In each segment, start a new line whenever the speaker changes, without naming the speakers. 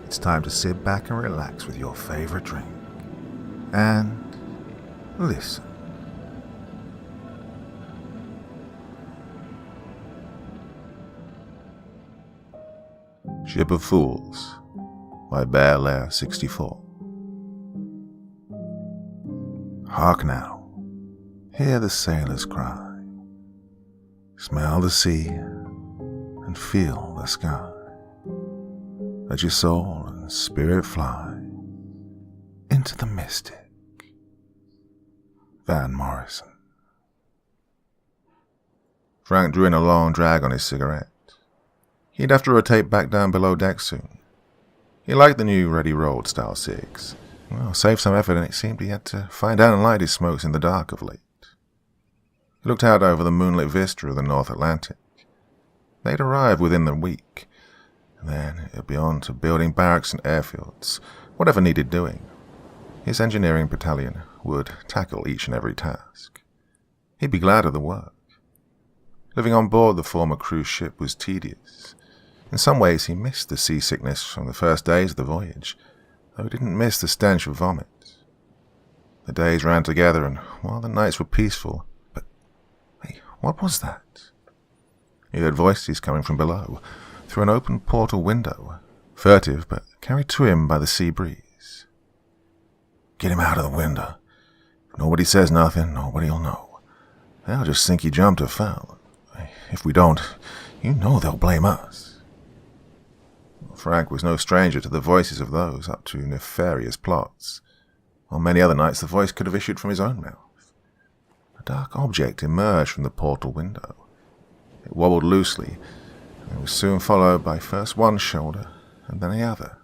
it's time to sit back and relax with your favorite drink. And listen. Ship of Fools by Bear Lair 64. Hark now, hear the sailors cry, smell the sea and feel the sky. Let your soul and spirit fly into the mystic. Van Morrison. Frank drew in a long drag on his cigarette. He'd have to rotate back down below deck soon. He liked the new ready-rolled style cigs. Well, save some effort, and it seemed he had to find out and light his smokes in the dark of late. He looked out over the moonlit vista of the North Atlantic. They'd arrive within the week, and then it'd be on to building barracks and airfields, whatever needed doing. His engineering battalion would tackle each and every task. He'd be glad of the work. Living on board the former cruise ship was tedious. In some ways he missed the seasickness from the first days of the voyage, though he didn't miss the stench of vomit. The days ran together, and while the nights were peaceful, but hey, what was that? He heard voices coming from below, through an open portal window, furtive but carried to him by the sea breeze. Get him out of the window. If nobody says nothing, nobody'll know. They'll just think he jumped or fell. If we don't, you know they'll blame us. Frank was no stranger to the voices of those up to nefarious plots. On many other nights the voice could have issued from his own mouth. A dark object emerged from the portal window. It wobbled loosely, and was soon followed by first one shoulder and then the other.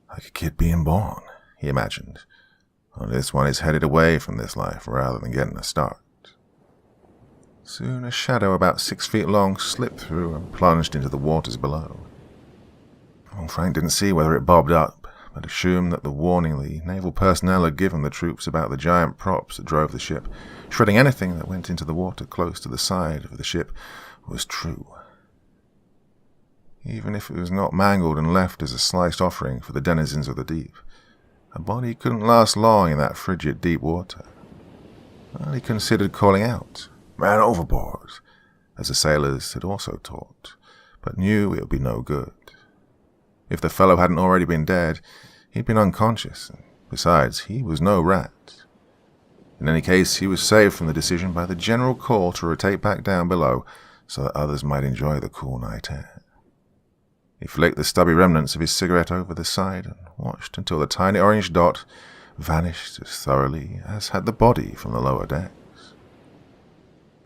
Like a kid being born, he imagined. Only this one is headed away from this life rather than getting a start. Soon a shadow about 6 feet long slipped through and plunged into the waters below. Frank didn't see whether it bobbed up, but assumed that the warning the naval personnel had given the troops about the giant props that drove the ship, shredding anything that went into the water close to the side of the ship, was true. Even if it was not mangled and left as a sliced offering for the denizens of the deep, a body couldn't last long in that frigid deep water. Well, he considered calling out, "Man overboard," as the sailors had also taught, but knew it would be no good. If the fellow hadn't already been dead, he'd been unconscious, and besides, he was no rat. In any case, he was saved from the decision by the general call to rotate back down below so that others might enjoy the cool night air. He flicked the stubby remnants of his cigarette over the side and watched until the tiny orange dot vanished as thoroughly as had the body from the lower decks.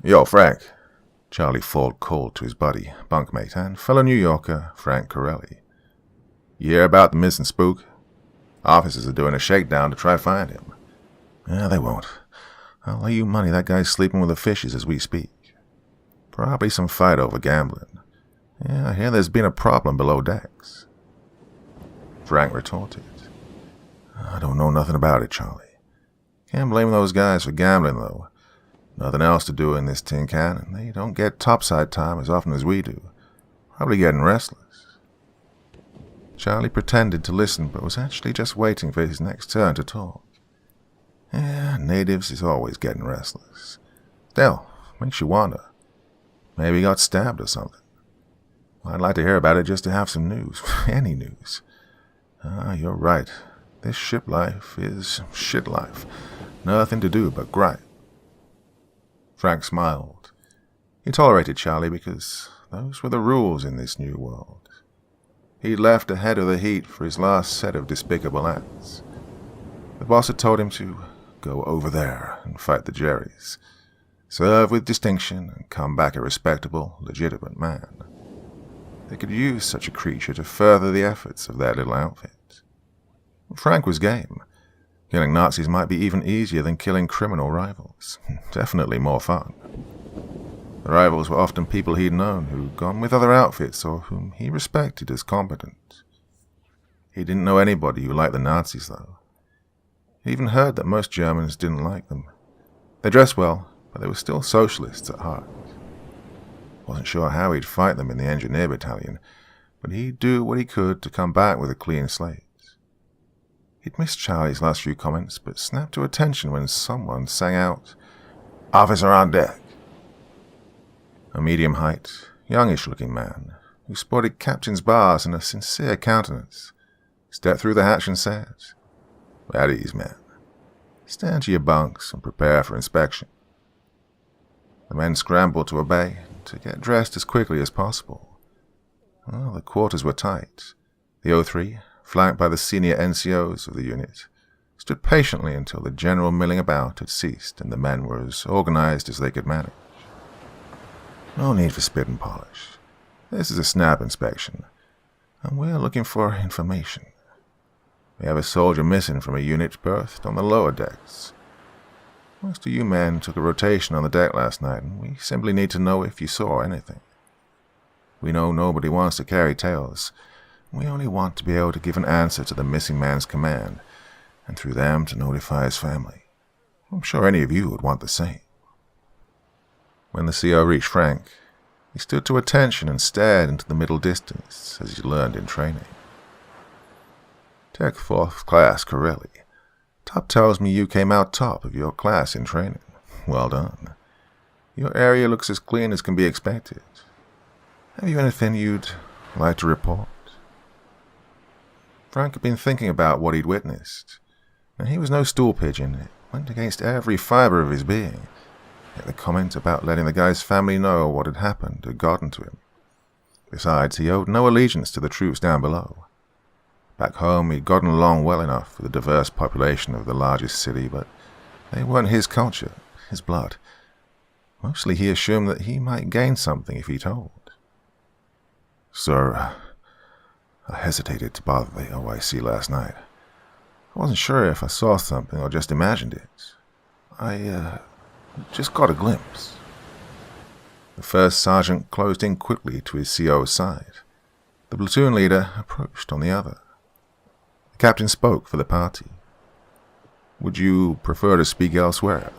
"Yo, Frank," Charlie Ford called to his buddy, bunkmate, and fellow New Yorker, Frank Corelli. "You hear about the missing spook? Officers are doing a shakedown to try to find him." They won't. I'll lay you money that guy's sleeping with the fishes as we speak. Probably some fight over gambling. I hear there's been a problem below decks." Frank retorted, "I don't know nothing about it, Charlie. Can't blame those guys for gambling, though. Nothing else to do in this tin can, and they don't get topside time as often as we do. Probably getting restless." Charlie pretended to listen, but was actually just waiting for his next turn to talk. Natives is always getting restless. Still, makes you wonder. Maybe he got stabbed or something. I'd like to hear about it just to have some news. Any news. You're right. This ship life is shit life. Nothing to do but gripe. Frank smiled. He tolerated Charlie because those were the rules in this new world. He'd left ahead of the heat for his last set of despicable acts. The boss had told him to go over there and fight the Jerrys, serve with distinction, and come back a respectable, legitimate man. They could use such a creature to further the efforts of their little outfit. Frank was game. Killing Nazis might be even easier than killing criminal rivals. Definitely more fun. The rivals were often people he'd known who'd gone with other outfits or whom he respected as competent. He didn't know anybody who liked the Nazis, though. He even heard that most Germans didn't like them. They dressed well, but they were still socialists at heart. Wasn't sure how he'd fight them in the engineer battalion, but he'd do what he could to come back with a clean slate. He'd missed Charlie's last few comments, but snapped to attention when someone sang out, "Officer on deck." A medium-height, youngish-looking man, who sported captain's bars and a sincere countenance, stepped through the hatch and said, "At ease, men. Stand to your bunks and prepare for inspection." The men scrambled to obey, to get dressed as quickly as possible. Well, the quarters were tight. The O3, flanked by the senior NCOs of the unit, stood patiently until the general milling about had ceased and the men were as organized as they could manage. No need for spit and polish. This is a snap inspection, and we're looking for information. We have a soldier missing from a unit berthed on the lower decks. Most of you men took a rotation on the deck last night, and we simply need to know if you saw anything. We know nobody wants to carry tales. We only want to be able to give an answer to the missing man's command, and through them to notify his family. I'm sure any of you would want the same. When the CO reached Frank, he stood to attention and stared into the middle distance, as he learned in training. "Tech 4th class, Corelli. Top tells me you came out top of your class in training. Well done. Your area looks as clean as can be expected. Have you anything you'd like to report?" Frank had been thinking about what he'd witnessed, and he was no stool pigeon. It went against every fiber of his being. Yet the comment about letting the guy's family know what had happened had gotten to him. Besides, he owed no allegiance to the troops down below. Back home, he'd gotten along well enough with the diverse population of the largest city, but they weren't his culture, his blood. Mostly he assumed that he might gain something if he told. "Sir, I hesitated to bother the OIC last night. I wasn't sure if I saw something or just imagined it. I just got a glimpse." The first sergeant closed in quickly to his CO's side. The platoon leader approached on the other. The captain spoke for the party. "Would you prefer to speak elsewhere?"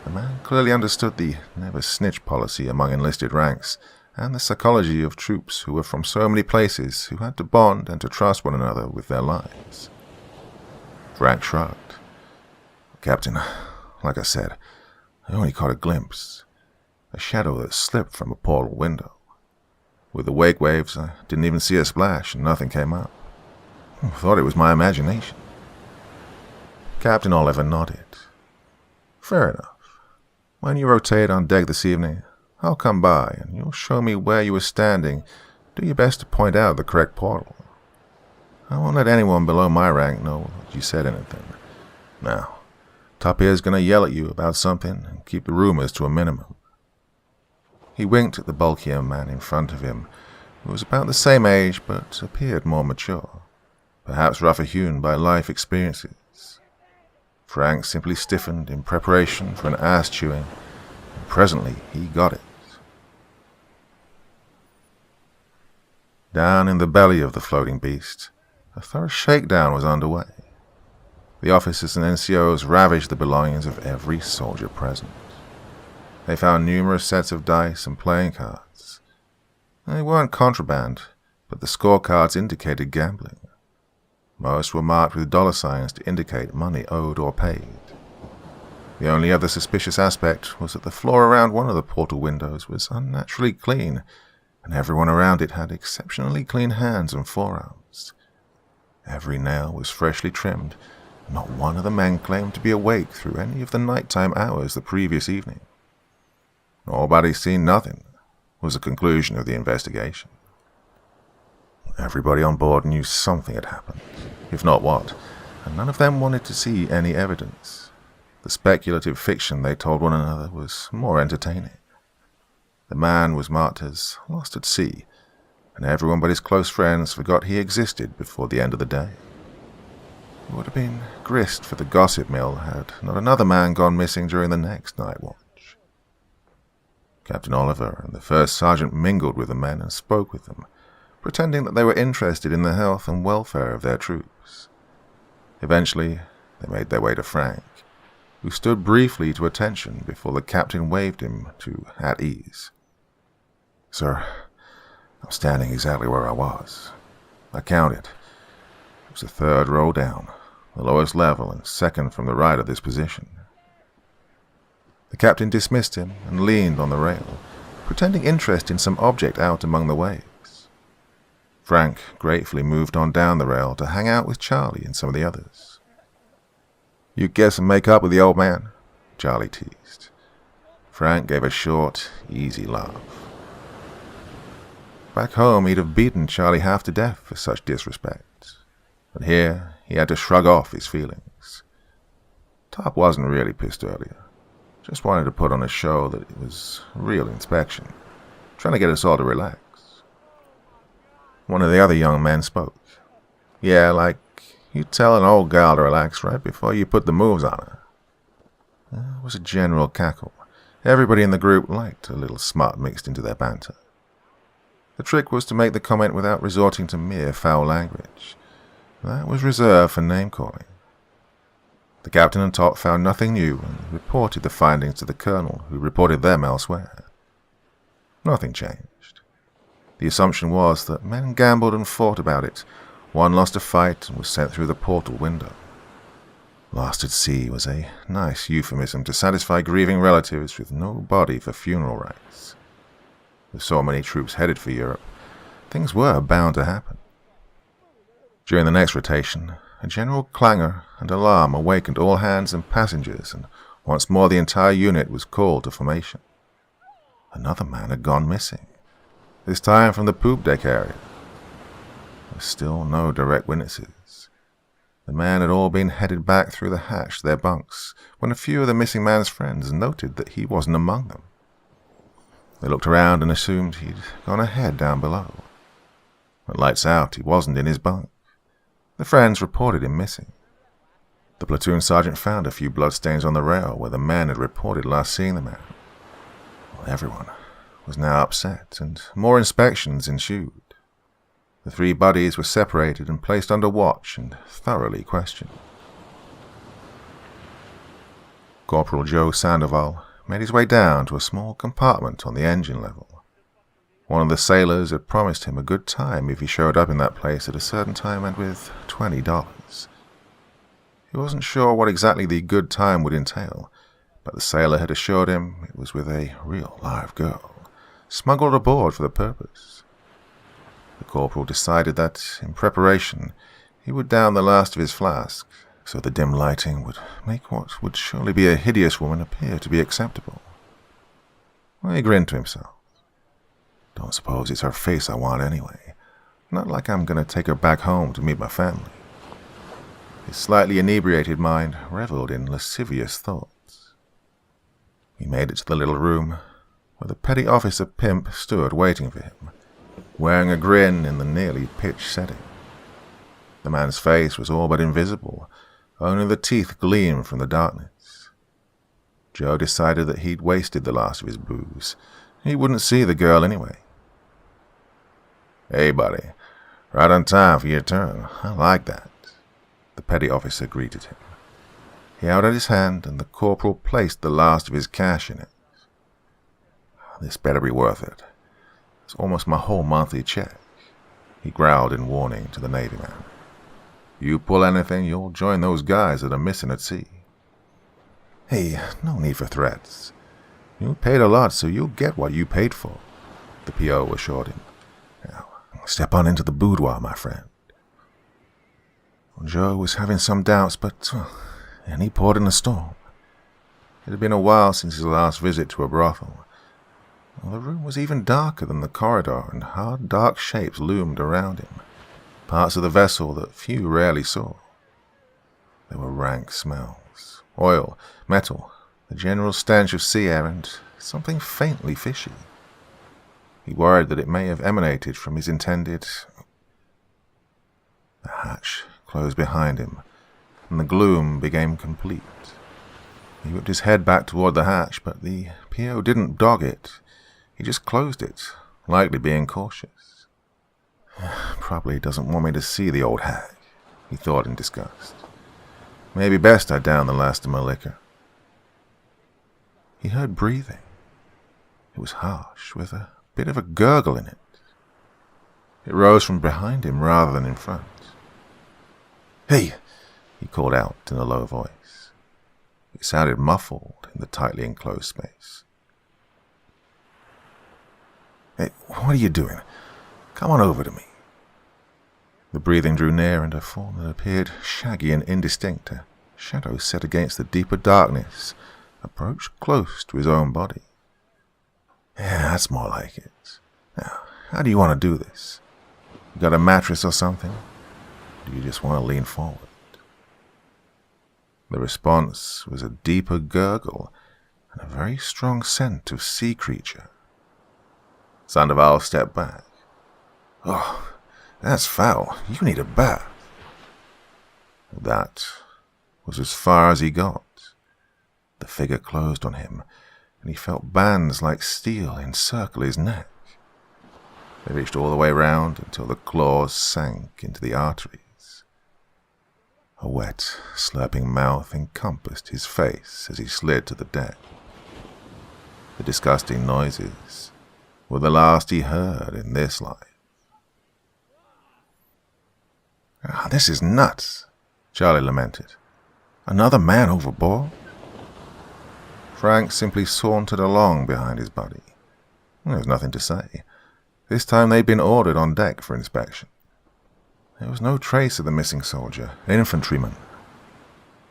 The man clearly understood the never snitch policy among enlisted ranks, and the psychology of troops who were from so many places who had to bond and to trust one another with their lives. Frank shrugged. "Captain, like I said, I only caught a glimpse. A shadow that slipped from a portal window. With the wake waves, I didn't even see a splash and nothing came up. I thought it was my imagination." Captain Oliver nodded. "Fair enough. When you rotate on deck this evening, I'll come by and you'll show me where you were standing. Do your best to point out the correct portal. I won't let anyone below my rank know that you said anything. Now, Top Ear's gonna yell at you about something and keep the rumors to a minimum." He winked at the bulkier man in front of him, who was about the same age but appeared more mature, perhaps rougher hewn by life experiences. Frank simply stiffened in preparation for an ass-chewing, and presently he got it. Down in the belly of the floating beast, a thorough shakedown was underway. The officers and NCOs ravaged the belongings of every soldier present. They found numerous sets of dice and playing cards. They weren't contraband, but the scorecards indicated gambling. Most were marked with dollar signs to indicate money owed or paid. The only other suspicious aspect was that the floor around one of the portal windows was unnaturally clean, and everyone around it had exceptionally clean hands and forearms. Every nail was freshly trimmed. Not one of the men claimed to be awake through any of the nighttime hours the previous evening. "Nobody's seen nothing," was the conclusion of the investigation. Everybody on board knew something had happened, if not what, and none of them wanted to see any evidence. The speculative fiction they told one another was more entertaining. The man was marked as lost at sea, and everyone but his close friends forgot he existed before the end of the day. It would have been grist for the gossip mill had not another man gone missing during the next night watch. Captain Oliver and the first sergeant mingled with the men and spoke with them, pretending that they were interested in the health and welfare of their troops. Eventually, they made their way to Frank, who stood briefly to attention before the captain waved him to at ease. "Sir, I'm standing exactly where I was. I counted. It was the third row down, the lowest level and second from the right of this position. The captain dismissed him and leaned on the rail, pretending interest in some object out among the waves. Frank gratefully moved on down the rail to hang out with Charlie and some of the others. "You guess and make up with the old man?" Charlie teased. Frank gave a short, easy laugh. Back home, he'd have beaten Charlie half to death for such disrespect. But here, he had to shrug off his feelings. Top wasn't really pissed earlier. Just wanted to put on a show that it was a real inspection, trying to get us all to relax. One of the other young men spoke. "Yeah, like you tell an old gal to relax right before you put the moves on her." There was a general cackle. Everybody in the group liked a little smut mixed into their banter. The trick was to make the comment without resorting to mere foul language. That was reserved for name-calling. The captain and Top found nothing new and reported the findings to the colonel, who reported them elsewhere. Nothing changed. The assumption was that men gambled and fought about it. One lost a fight and was sent through the portal window. Lost at sea was a nice euphemism to satisfy grieving relatives with no body for funeral rites. With so many troops headed for Europe, things were bound to happen. During the next rotation, a general clangor and alarm awakened all hands and passengers, and once more the entire unit was called to formation. Another man had gone missing, this time from the poop deck area. There were still no direct witnesses. The men had all been headed back through the hatch to their bunks, when a few of the missing man's friends noted that he wasn't among them. They looked around and assumed he'd gone ahead down below. But lights out, he wasn't in his bunk. The friends reported him missing. The platoon sergeant found a few bloodstains on the rail where the men had reported last seeing the man. Well, everyone was now upset, and more inspections ensued. The three buddies were separated and placed under watch and thoroughly questioned. Corporal Joe Sandoval made his way down to a small compartment on the engine level. One of the sailors had promised him a good time if he showed up in that place at a certain time and with $20. He wasn't sure what exactly the good time would entail, but the sailor had assured him it was with a real live girl, smuggled aboard for the purpose. The corporal decided that, in preparation, he would down the last of his flask, so the dim lighting would make what would surely be a hideous woman appear to be acceptable. Well, he grinned to himself. Don't suppose it's her face I want anyway. Not like I'm going to take her back home to meet my family. His slightly inebriated mind reveled in lascivious thoughts. He made it to the little room, where the petty officer pimp stood waiting for him, wearing a grin in the nearly pitch setting. The man's face was all but invisible. Only the teeth gleamed from the darkness. Joe decided that he'd wasted the last of his booze. He wouldn't see the girl anyway. "Hey, buddy. Right on time for your turn. I like that," the petty officer greeted him. He held out his hand, and the corporal placed the last of his cash in it. "This better be worth it. It's almost my whole monthly check," he growled in warning to the Navy man. "You pull anything, you'll join those guys that are missing at sea." "Hey, no need for threats. You paid a lot, so you'll get what you paid for," the PO assured him. "Now, step on into the boudoir, my friend." Well, Joe was having some doubts, and he poured in a storm. It had been a while since his last visit to a brothel. Well, the room was even darker than the corridor, and hard, dark shapes loomed around him, parts of the vessel that few rarely saw. There were rank smells, oil, metal, the general stench of sea air, and something faintly fishy. He worried that it may have emanated from his intended... The hatch closed behind him, and the gloom became complete. He whipped his head back toward the hatch, but the PO didn't dog it. He just closed it, likely being cautious. "Probably doesn't want me to see the old hag," he thought in disgust. "Maybe best I down the last of my liquor." He heard breathing. It was harsh, with a bit of a gurgle in it. It rose from behind him rather than in front. "Hey!" he called out in a low voice. It sounded muffled in the tightly enclosed space. "Hey, what are you doing? Come on over to me." The breathing drew near, and a form that appeared shaggy and indistinct, a shadow set against the deeper darkness, approached close to his own body. "Yeah, that's more like it. Now, how do you want to do this? You got a mattress or something? Or do you just want to lean forward?" The response was a deeper gurgle and a very strong scent of sea creature. Sandoval stepped back. "Oh, that's foul. You need a bath." That was as far as he got. The figure closed on him, and he felt bands like steel encircle his neck. They reached all the way round until the claws sank into the arteries. A wet, slurping mouth encompassed his face as he slid to the deck. The disgusting noises were the last he heard in this life. "This is nuts," Charlie lamented. "Another man overboard?" Frank simply sauntered along behind his buddy. There was nothing to say. This time they'd been ordered on deck for inspection. There was no trace of the missing soldier, infantryman.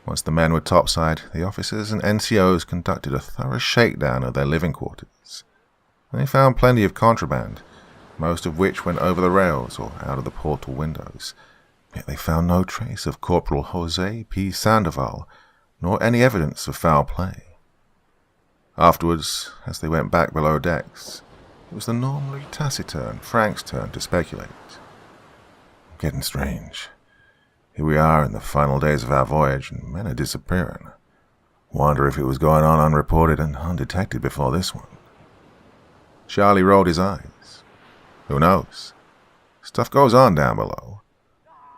Once the men were topside, the officers and NCOs conducted a thorough shakedown of their living quarters. They found plenty of contraband, most of which went over the rails or out of the portal windows. Yet they found no trace of Corporal Jose P. Sandoval, nor any evidence of foul play. Afterwards, as they went back below decks, it was the normally taciturn Frank's turn to speculate. "Getting strange. Here we are in the final days of our voyage, and men are disappearing. Wonder if it was going on unreported and undetected before this one." Charlie rolled his eyes. "Who knows? Stuff goes on down below.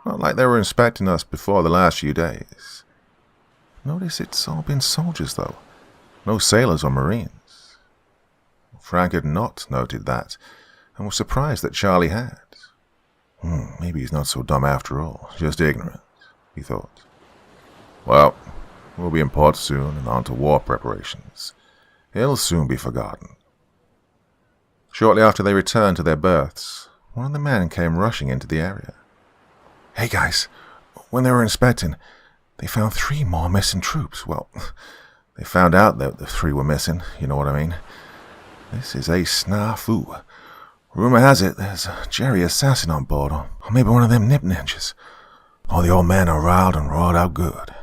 Not like they were inspecting us before the last few days. Notice it's all been soldiers, though. No sailors or marines." Frank had not noted that, and was surprised that Charlie had. Maybe he's not so dumb after all, just ignorant, he thought. "Well, we'll be in port soon and on to war preparations. It'll soon be forgotten." Shortly after they returned to their berths, one of the men came rushing into the area. "Hey guys, when they were inspecting, they found 3 more missing troops. Well, they found out that the 3 were missing, you know what I mean. This is a snafu. Rumor has it there's a Jerry assassin on board, or maybe one of them nip ninjas. All the old men are riled and roared out good."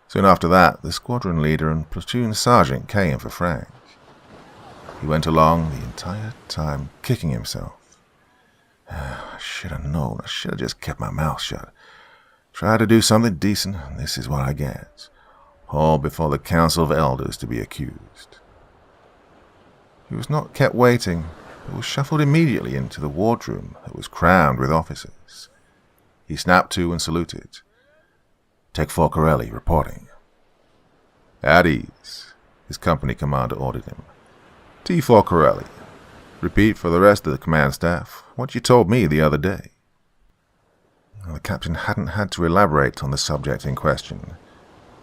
Soon after that, the squadron leader and platoon sergeant came for Frank. He went along the entire time kicking himself. "I should have known. I should have just kept my mouth shut. Tried to do something decent, and this is what I get. All before the Council of Elders to be accused." He was not kept waiting, but was shuffled immediately into the wardroom that was crammed with officers. He snapped to and saluted. "Tech 4 Corelli, reporting." "At ease," his company commander ordered him. "T4 Corelli. Repeat for the rest of the command staff what you told me the other day." The captain hadn't had to elaborate on the subject in question.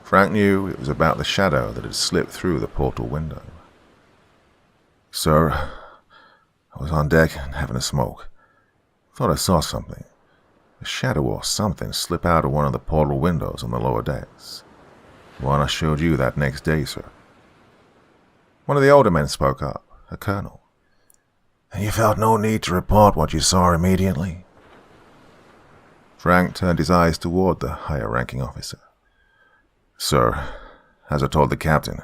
Frank knew it was about the shadow that had slipped through the portal window. "Sir, I was on deck and having a smoke. Thought I saw something. A shadow or something slip out of one of the portal windows on the lower decks. The one I showed you that next day, sir." One of the older men spoke up, a colonel. "And you felt no need to report what you saw immediately?" Frank turned his eyes toward the higher-ranking officer. "Sir, as I told the captain,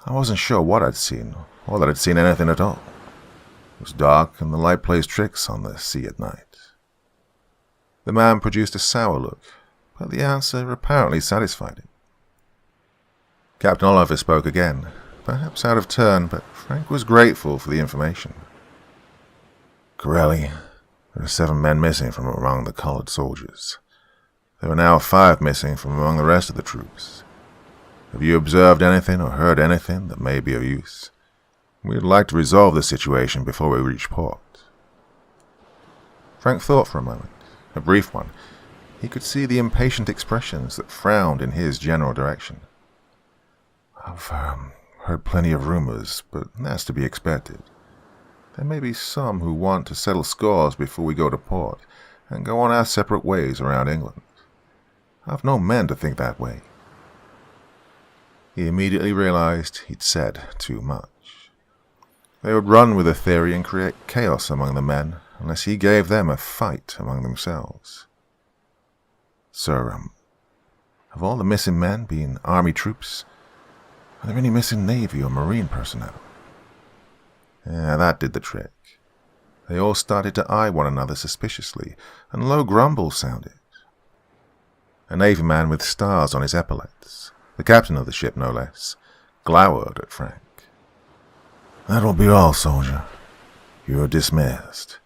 I wasn't sure what I'd seen, or that I'd seen anything at all. It was dark, and the light plays tricks on the sea at night." The man produced a sour look, but the answer apparently satisfied him. Captain Oliver spoke again, perhaps out of turn, but Frank was grateful for the information. "Corelli, there are 7 men missing from among the colored soldiers. There are now 5 missing from among the rest of the troops. Have you observed anything or heard anything that may be of use? We'd like to resolve the situation before we reach port." Frank thought for a moment, a brief one. He could see the impatient expressions that frowned in his general direction. I've heard plenty of rumors, but that's to be expected. There may be some who want to settle scores before we go to port and go on our separate ways around England. I've known men to think that way. He immediately realized he'd said too much. They would run with the theory and create chaos among the men unless he gave them a fight among themselves. Sir, have all the missing men been army troops? Are there any missing Navy or Marine personnel? Yeah, that did the trick. They all started to eye one another suspiciously, and low grumbles sounded. A Navy man with stars on his epaulets, the captain of the ship no less, glowered at Frank. That'll be all, soldier. You're dismissed.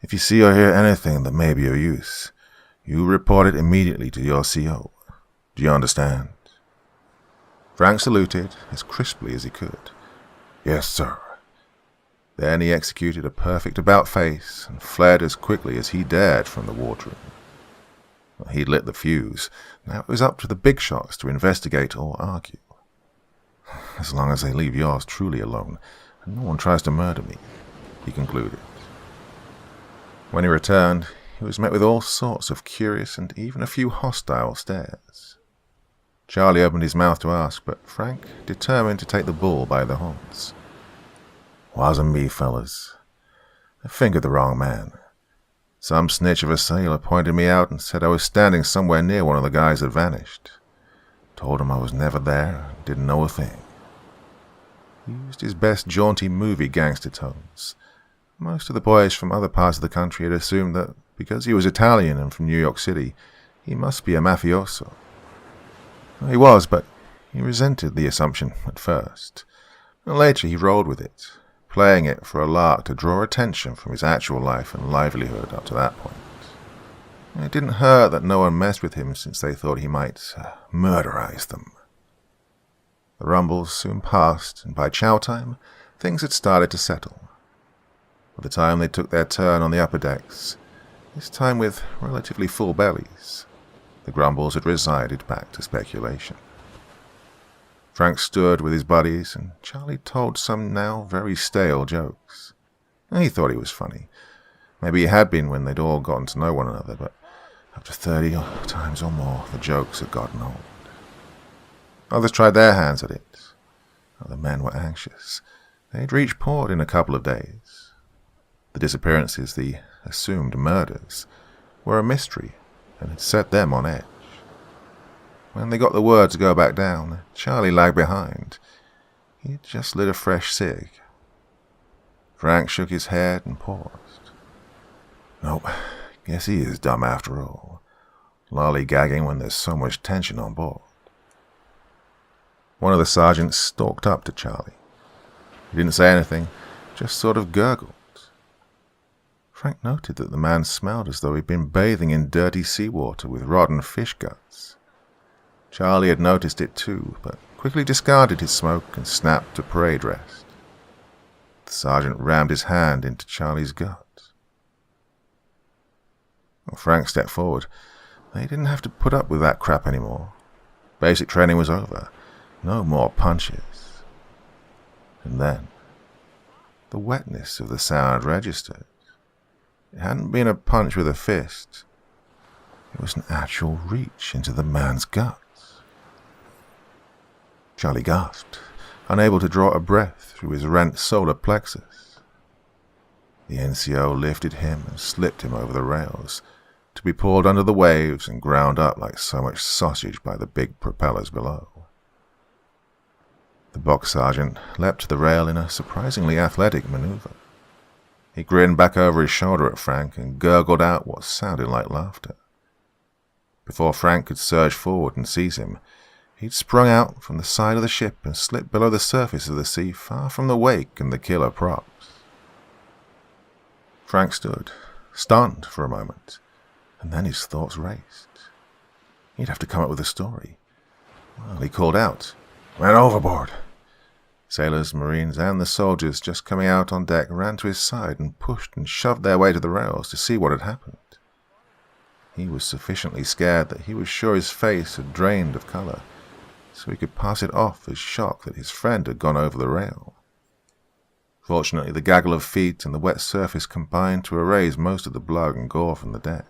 If you see or hear anything that may be of use, you report it immediately to your CO. Do you understand? Frank saluted as crisply as he could. Yes, sir. Then he executed a perfect about-face and fled as quickly as he dared from the wardroom. Well, he'd lit the fuse. Now it was up to the big shots to investigate or argue. As long as they leave yours truly alone, and no one tries to murder me, he concluded. When he returned, he was met with all sorts of curious and even a few hostile stares. Charlie opened his mouth to ask, but Frank determined to take the bull by the horns. Wasn't me, fellas. I fingered the wrong man. Some snitch of a sailor pointed me out and said I was standing somewhere near one of the guys that vanished. Told him I was never there, didn't know a thing. He used his best jaunty movie gangster tones. Most of the boys from other parts of the country had assumed that because he was Italian and from New York City, he must be a mafioso. He was, but he resented the assumption at first. And later he rolled with it, playing it for a lark to draw attention from his actual life and livelihood up to that point. It didn't hurt that no one messed with him since they thought he might murderize them. The rumbles soon passed, and by chow time, things had started to settle. By the time they took their turn on the upper decks, this time with relatively full bellies, the grumbles had resided back to speculation. Frank stood with his buddies, and Charlie told some now very stale jokes. He thought he was funny. Maybe he had been when they'd all gotten to know one another, but after 30 times or more, the jokes had gotten old. Others tried their hands at it. Other men were anxious. They'd reach port in a couple of days. The disappearances, the assumed murders, were a mystery and had set them on edge. When they got the word to go back down, Charlie lagged behind. He'd just lit a fresh cig. Frank shook his head and paused. Nope, guess he is dumb after all. Lollygagging when there's so much tension on board. One of the sergeants stalked up to Charlie. He didn't say anything, just sort of gurgled. Frank noted that the man smelled as though he'd been bathing in dirty seawater with rotten fish guts. Charlie had noticed it too, but quickly discarded his smoke and snapped to parade rest. The sergeant rammed his hand into Charlie's gut. Well, Frank stepped forward. They didn't have to put up with that crap anymore. Basic training was over. No more punches. And then, the wetness of the sound registered. It hadn't been a punch with a fist. It was an actual reach into the man's guts. Charlie gasped, unable to draw a breath through his rent solar plexus. The NCO lifted him and slipped him over the rails, to be pulled under the waves and ground up like so much sausage by the big propellers below. The box sergeant leapt to the rail in a surprisingly athletic maneuver. He grinned back over his shoulder at Frank and gurgled out what sounded like laughter. Before Frank could surge forward and seize him, he'd sprung out from the side of the ship and slipped below the surface of the sea, far from the wake and the killer props. Frank stood, stunned for a moment, and then his thoughts raced. He'd have to come up with a story. Well, he called out, "Man overboard!" Sailors, marines, and the soldiers just coming out on deck ran to his side and pushed and shoved their way to the rails to see what had happened. He was sufficiently scared that he was sure his face had drained of color, so he could pass it off as shock that his friend had gone over the rail. Fortunately, the gaggle of feet and the wet surface combined to erase most of the blood and gore from the deck.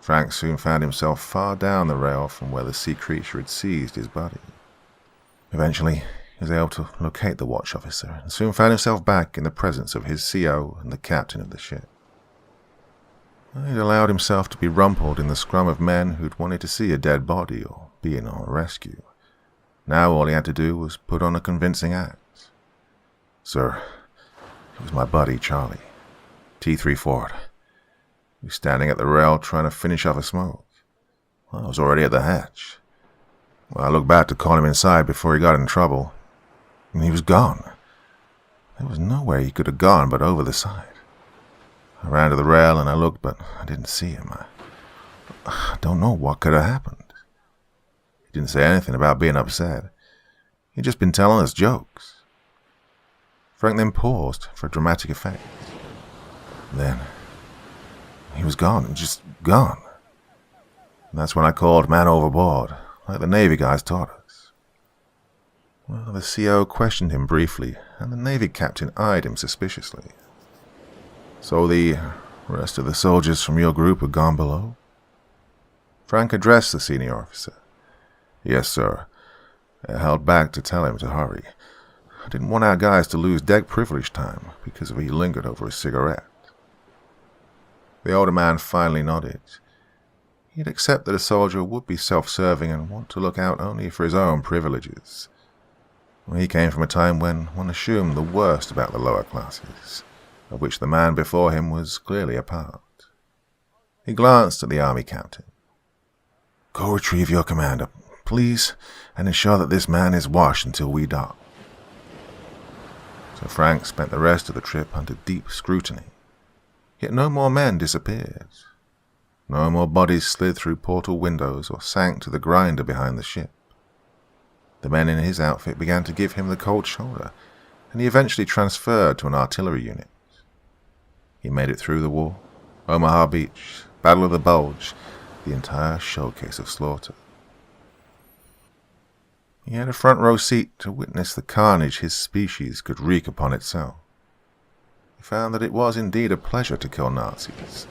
Frank soon found himself far down the rail from where the sea creature had seized his body. Eventually, he was able to locate the watch officer and soon found himself back in the presence of his CO and the captain of the ship. He'd allowed himself to be rumpled in the scrum of men who'd wanted to see a dead body or be in on a rescue. Now all he had to do was put on a convincing act. "Sir, it was my buddy, Charlie. T3 Ford. He was standing at the rail trying to finish off a smoke. I was already at the hatch. I looked back to call him inside before he got in trouble, and he was gone. There was nowhere he could have gone but over the side. I ran to the rail and I looked, but I didn't see him. I don't know what could have happened. He didn't say anything about being upset. He'd just been telling us jokes." Frank then paused for dramatic effect. Then he was gone, just gone. And that's when I called man overboard, like the Navy guys taught us. Well, the CO questioned him briefly, and the Navy captain eyed him suspiciously. "So the rest of the soldiers from your group had gone below?" Frank addressed the senior officer. "Yes, sir. I held back to tell him to hurry. I didn't want our guys to lose deck privilege time because he lingered over a cigarette." The older man finally nodded. He'd accept that a soldier would be self-serving and want to look out only for his own privileges. He came from a time when one assumed the worst about the lower classes, of which the man before him was clearly a part. He glanced at the army captain. "Go retrieve your commander, please, and ensure that this man is washed until we dock." So Frank spent the rest of the trip under deep scrutiny. Yet no more men disappeared. No more bodies slid through portal windows or sank to the grinder behind the ship. The men in his outfit began to give him the cold shoulder, and he eventually transferred to an artillery unit. He made it through the war, Omaha Beach, Battle of the Bulge, the entire showcase of slaughter. He had a front row seat to witness the carnage his species could wreak upon itself. He found that it was indeed a pleasure to kill Nazis,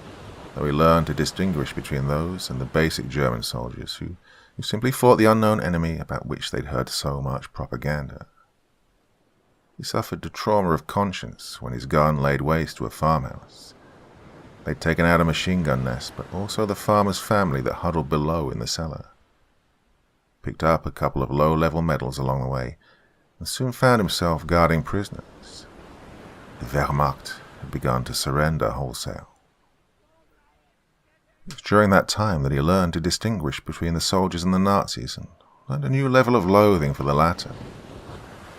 though he learned to distinguish between those and the basic German soldiers who simply fought the unknown enemy about which they'd heard so much propaganda. He suffered the trauma of conscience when his gun laid waste to a farmhouse. They'd taken out a machine gun nest, but also the farmer's family that huddled below in the cellar. Picked up a couple of low-level medals along the way, and soon found himself guarding prisoners. The Wehrmacht had begun to surrender wholesale. It was during that time that he learned to distinguish between the soldiers and the Nazis, and learned a new level of loathing for the latter.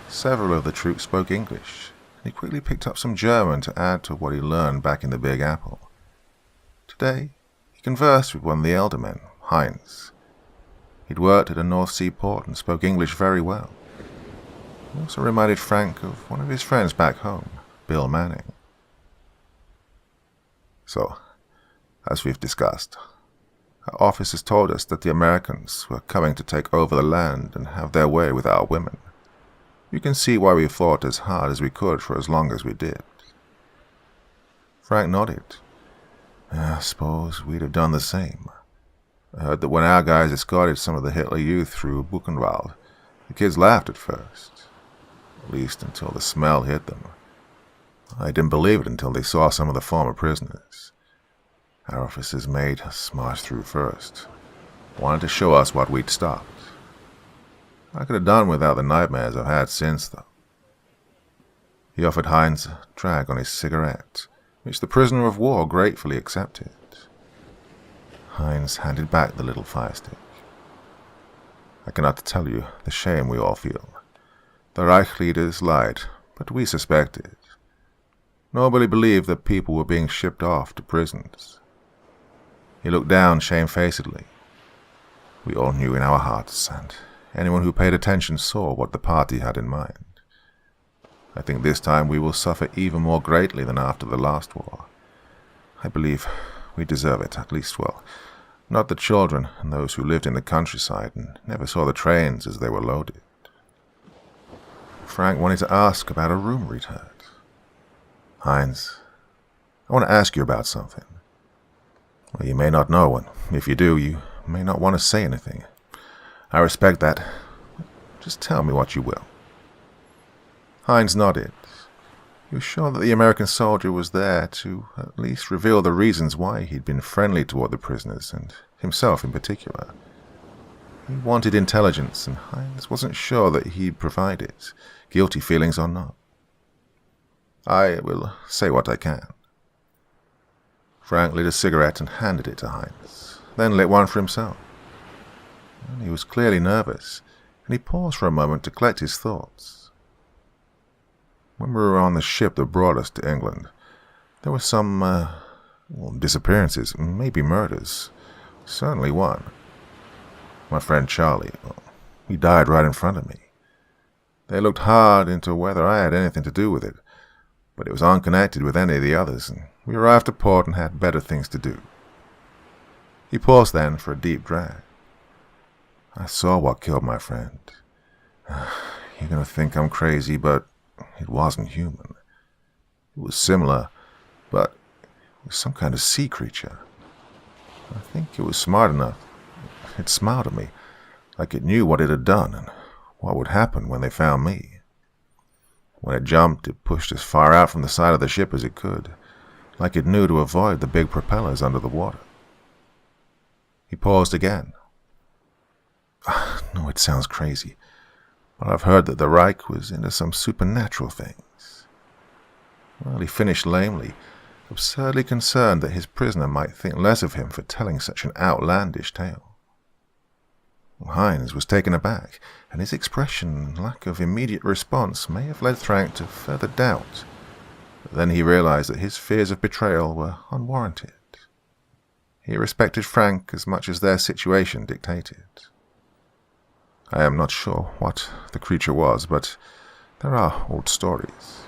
Several of the troops spoke English, and he quickly picked up some German to add to what he learned back in the Big Apple. Today, he conversed with one of the elder men, Heinz. He'd worked at a North Sea port and spoke English very well. He also reminded Frank of one of his friends back home, Bill Manning. "So, as we've discussed, our officers told us that the Americans were coming to take over the land and have their way with our women. You can see why we fought as hard as we could for as long as we did." Frank nodded. "I suppose we'd have done the same. I heard that when our guys escorted some of the Hitler Youth through Buchenwald, the kids laughed at first, at least until the smell hit them. I didn't believe it until they saw some of the former prisoners. Our officers made us march through first, wanted to show us what we'd stopped. I could have done without the nightmares I've had since, though." He offered Heinz a drag on his cigarette, which the prisoner of war gratefully accepted. Heinz handed back the little firestick. "I cannot tell you the shame we all feel. The Reich leaders lied, but we suspected. Nobody believed that people were being shipped off to prisons." He looked down shamefacedly. "We all knew in our hearts, and anyone who paid attention saw what the party had in mind. I think this time we will suffer even more greatly than after the last war. I believe we deserve it, at least, well, not the children and those who lived in the countryside and never saw the trains as they were loaded. Frank wanted to ask about a rumor he'd heard. Hines, I want to ask you about something. Well, you may not know, and if you do, you may not want to say anything. I respect that. Just tell me what you will. Hines nodded. He was sure that the American soldier was there to at least reveal the reasons why he'd been friendly toward the prisoners, and himself in particular. He wanted intelligence, and Hines wasn't sure that he'd provide it, guilty feelings or not. I will say what I can. Frank lit a cigarette and handed it to Hines, then lit one for himself. He was clearly nervous, and he paused for a moment to collect his thoughts. When we were on the ship that brought us to England, there were some, disappearances, maybe murders. Certainly one. My friend Charlie, he died right in front of me. They looked hard into whether I had anything to do with it, but it was unconnected with any of the others, and we arrived to port and had better things to do. He paused then for a deep drag. I saw what killed my friend. You're going to think I'm crazy, but it wasn't human. It was similar, but it was some kind of sea creature. I think it was smart enough. It smiled at me, like it knew what it had done and what would happen when they found me. When it jumped, it pushed as far out from the side of the ship as it could, like it knew to avoid the big propellers under the water. He paused again. No, it sounds crazy, but I've heard that the Reich was into some supernatural things. Well, he finished lamely, absurdly concerned that his prisoner might think less of him for telling such an outlandish tale. Hines was taken aback, and his expression and lack of immediate response may have led Frank to further doubt. But then he realized that his fears of betrayal were unwarranted. He respected Frank as much as their situation dictated. I am not sure what the creature was, but there are old stories.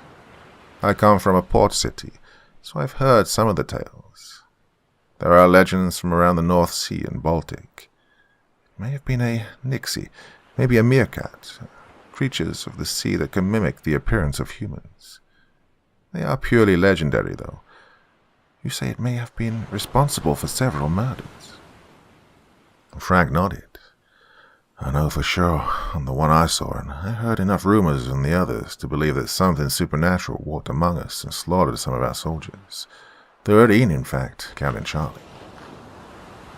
I come from a port city, so I've heard some of the tales. There are legends from around the North Sea and Baltic. It may have been a nixie, maybe a meerkat, creatures of the sea that can mimic the appearance of humans. They are purely legendary, though. You say it may have been responsible for several murders. Frank nodded. I know for sure on the one I saw, and I heard enough rumors on the others to believe that something supernatural walked among us and slaughtered some of our soldiers. 13, in fact, counting Charlie.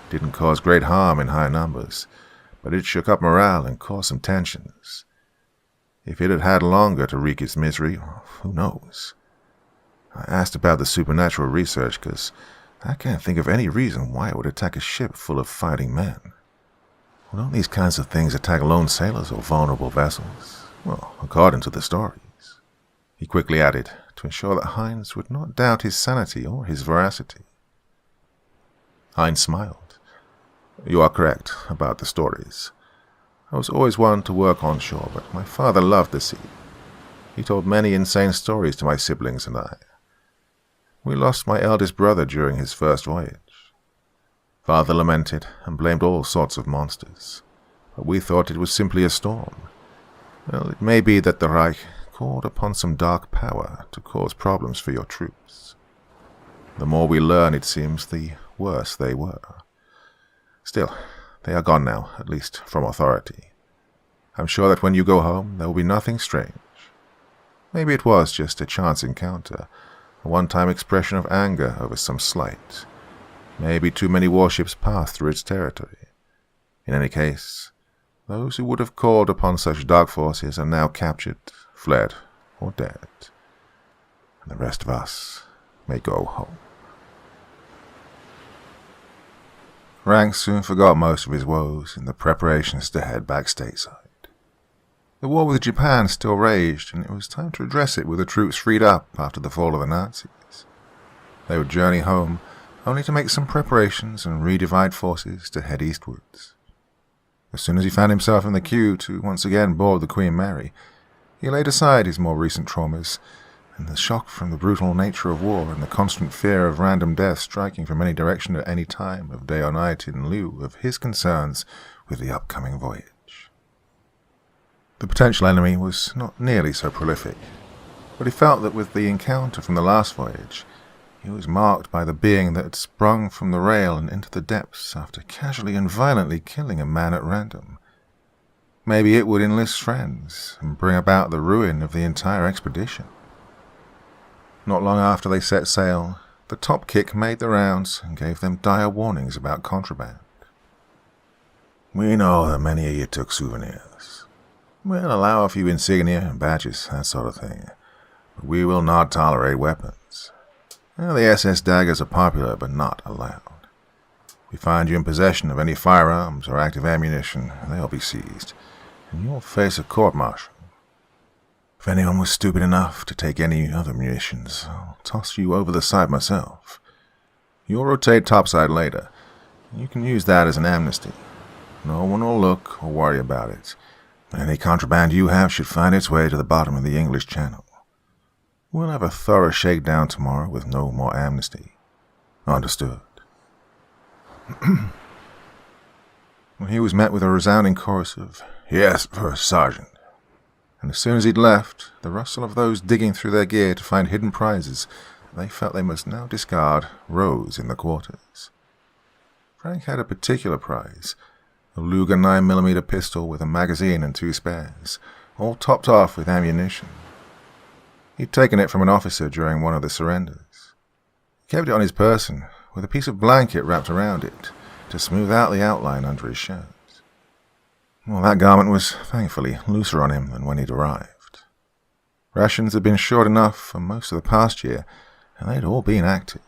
It didn't cause great harm in high numbers, but it shook up morale and caused some tensions. If it had had longer to wreak its misery, who knows? I asked about the supernatural research because I can't think of any reason why it would attack a ship full of fighting men. Well, don't these kinds of things attack lone sailors or vulnerable vessels? Well, according to the stories. He quickly added, to ensure that Hines would not doubt his sanity or his veracity. Hines smiled. You are correct about the stories. I was always one to work on shore, but my father loved the sea. He told many insane stories to my siblings and I. We lost my eldest brother during his first voyage. Father lamented and blamed all sorts of monsters, but we thought it was simply a storm. Well, it may be that the Reich called upon some dark power to cause problems for your troops. The more we learn, it seems, the worse they were. Still, they are gone now, at least from authority. I'm sure that when you go home, there will be nothing strange. Maybe it was just a chance encounter, a one-time expression of anger over some slight. Maybe too many warships passed through its territory. In any case, those who would have called upon such dark forces are now captured, fled, or dead. And the rest of us may go home. Frank soon forgot most of his woes in the preparations to head back stateside. The war with Japan still raged, and it was time to address it with the troops freed up after the fall of the Nazis. They would journey home, only to make some preparations and redivide forces to head eastwards. As soon as he found himself in the queue to once again board the Queen Mary, he laid aside his more recent traumas, and the shock from the brutal nature of war and the constant fear of random death striking from any direction at any time of day or night in lieu of his concerns with the upcoming voyage. The potential enemy was not nearly so prolific, but he felt that with the encounter from the last voyage, he was marked by the being that had sprung from the rail and into the depths after casually and violently killing a man at random. Maybe it would enlist friends and bring about the ruin of the entire expedition. Not long after they set sail, the top kick made the rounds and gave them dire warnings about contraband. "We know that many of you took souvenirs. We'll allow a few insignia and badges, that sort of thing, but we will not tolerate weapons. Well, the SS daggers are popular but not allowed. If we find you in possession of any firearms or active ammunition, they'll be seized, and you'll face a court-martial. If anyone was stupid enough to take any other munitions, I'll toss you over the side myself. You'll rotate topside later, and you can use that as an amnesty. No one will look or worry about it. Any contraband you have should find its way to the bottom of the English Channel. We'll have a thorough shakedown tomorrow with no more amnesty. Understood." He was met with a resounding chorus of, "Yes, First Sergeant." And as soon as he'd left, the rustle of those digging through their gear to find hidden prizes that they felt they must now discard rose in the quarters. Frank had a particular prize, a Luger 9mm pistol with a magazine and 2 spares, all topped off with ammunition. He'd taken it from an officer during one of the surrenders. He kept it on his person, with a piece of blanket wrapped around it, to smooth out the outline under his shirt. Well, that garment was, thankfully, looser on him than when he'd arrived. Rations had been short enough for most of the past year, and they'd all been active.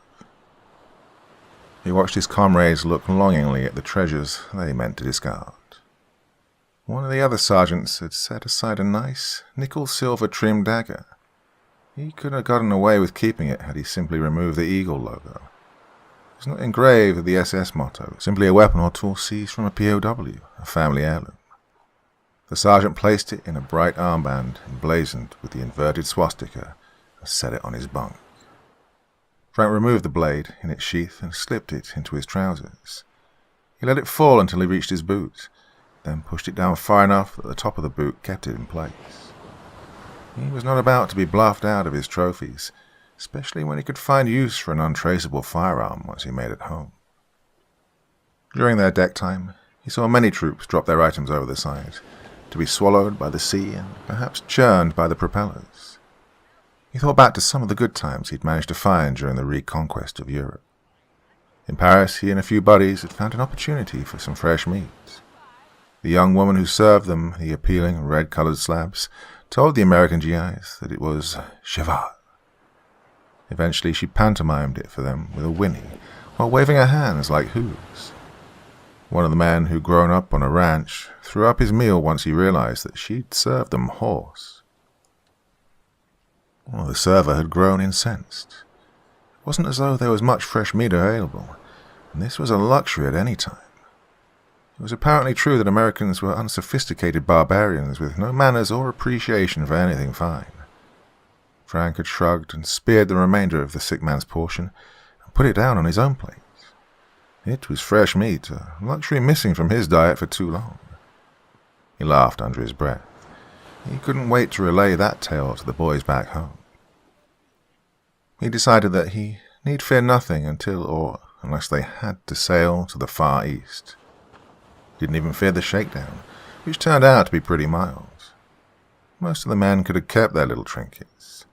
He watched his comrades look longingly at the treasures they meant to discard. One of the other sergeants had set aside a nice, nickel-silver trimmed dagger. He could have gotten away with keeping it had he simply removed the eagle logo. It was not engraved with the SS motto, simply a weapon or tool seized from a POW, a family heirloom. The sergeant placed it in a bright armband emblazoned with the inverted swastika and set it on his bunk. Frank removed the blade in its sheath and slipped it into his trousers. He let it fall until he reached his boot, then pushed it down far enough that the top of the boot kept it in place. He was not about to be bluffed out of his trophies, especially when he could find use for an untraceable firearm once he made it home. During their deck time, he saw many troops drop their items over the side, to be swallowed by the sea and perhaps churned by the propellers. He thought back to some of the good times he'd managed to find during the reconquest of Europe. In Paris, he and a few buddies had found an opportunity for some fresh meat. The young woman who served them the appealing red-colored slabs told the American GIs that it was cheval. Eventually, she pantomimed it for them with a whinny, while waving her hands like hooves. One of the men who'd grown up on a ranch threw up his meal once he realized that she'd served them horse. Well, the server had grown incensed. It wasn't as though there was much fresh meat available, and this was a luxury at any time. It was apparently true that Americans were unsophisticated barbarians with no manners or appreciation for anything fine. Frank had shrugged and speared the remainder of the sick man's portion and put it down on his own plate. It was fresh meat, a luxury missing from his diet for too long. He laughed under his breath. He couldn't wait to relay that tale to the boys back home. He decided that he need fear nothing unless they had to sail to the Far East. He didn't even fear the shakedown, which turned out to be pretty mild. Most of the men could have kept their little trinkets.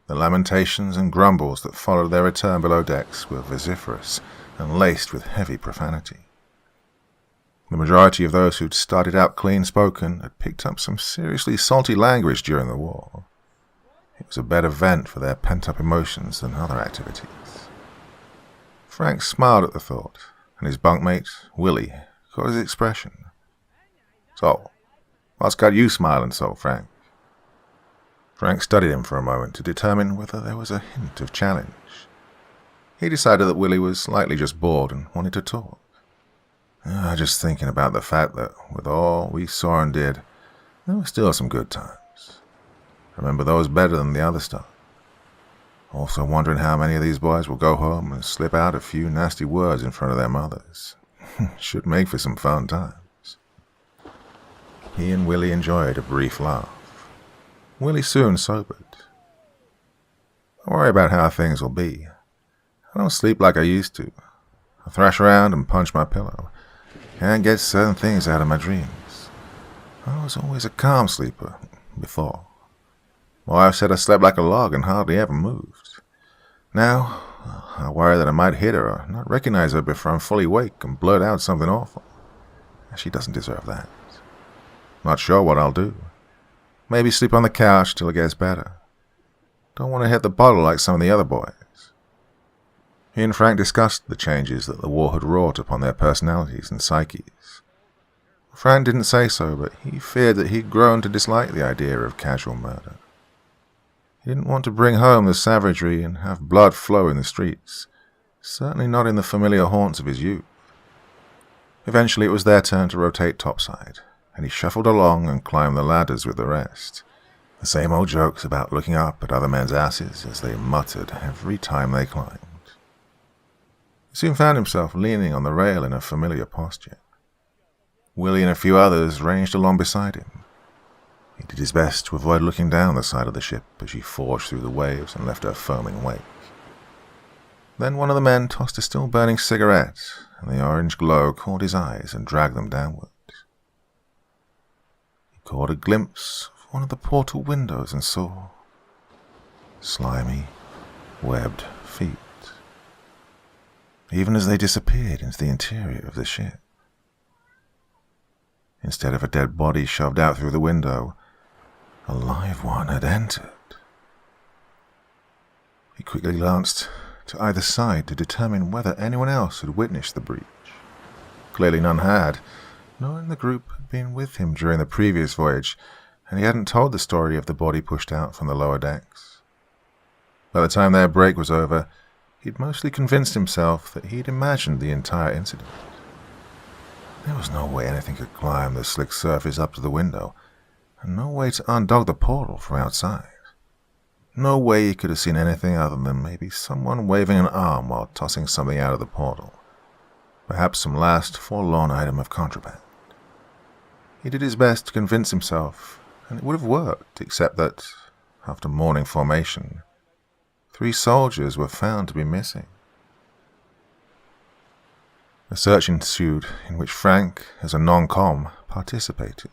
The lamentations and grumbles that followed their return below decks were vociferous and laced with heavy profanity. The majority of those who'd started out clean-spoken had picked up some seriously salty language during the war. It was a better vent for their pent-up emotions than other activities. Frank smiled at the thought, and his bunkmate, Willie, caught his expression. "So, what's got you smiling so, Frank?" Frank studied him for a moment to determine whether there was a hint of challenge. He decided that Willie was likely just bored and wanted to talk. Just thinking about the fact that with all we saw and did, there were still some good times. Remember those better than the other stuff. Also wondering how many of these boys will go home and slip out a few nasty words in front of their mothers. Should make for some fun times. He and Willie enjoyed a brief laugh. Willie soon sobered. Don't worry about how things will be. I don't sleep like I used to. I thrash around and punch my pillow. Can't get certain things out of my dreams. I was always a calm sleeper before. My wife said I slept like a log and hardly ever moved. Now, I worry that I might hit her or not recognize her before I'm fully awake and blurt out something awful. She doesn't deserve that. Not sure what I'll do. Maybe sleep on the couch till it gets better. Don't want to hit the bottle like some of the other boys. He and Frank discussed the changes that the war had wrought upon their personalities and psyches. Frank didn't say so, but he feared that he'd grown to dislike the idea of casual murder. He didn't want to bring home the savagery and have blood flow in the streets, certainly not in the familiar haunts of his youth. Eventually it was their turn to rotate topside, and he shuffled along and climbed the ladders with the rest. The same old jokes about looking up at other men's asses as they muttered every time they climbed. He soon found himself leaning on the rail in a familiar posture. Willie and a few others ranged along beside him. He did his best to avoid looking down the side of the ship as she forged through the waves and left her foaming wake. Then one of the men tossed a still-burning cigarette, and the orange glow caught his eyes and dragged them downward. He caught a glimpse of one of the portal windows and saw slimy, webbed feet, even as they disappeared into the interior of the ship. Instead of a dead body shoved out through the window, a live one had entered. He quickly glanced to either side to determine whether anyone else had witnessed the breach. Clearly none had. No one in the group had been with him during the previous voyage, and he hadn't told the story of the body pushed out from the lower decks. By the time their break was over, he'd mostly convinced himself that he'd imagined the entire incident. There was no way anything could climb the slick surface up to the window, and no way to undog the portal from outside. No way he could have seen anything other than maybe someone waving an arm while tossing something out of the portal. Perhaps some last forlorn item of contraband. He did his best to convince himself, and it would have worked, except that, after morning formation, 3 soldiers were found to be missing. A search ensued in which Frank, as a non-com, participated.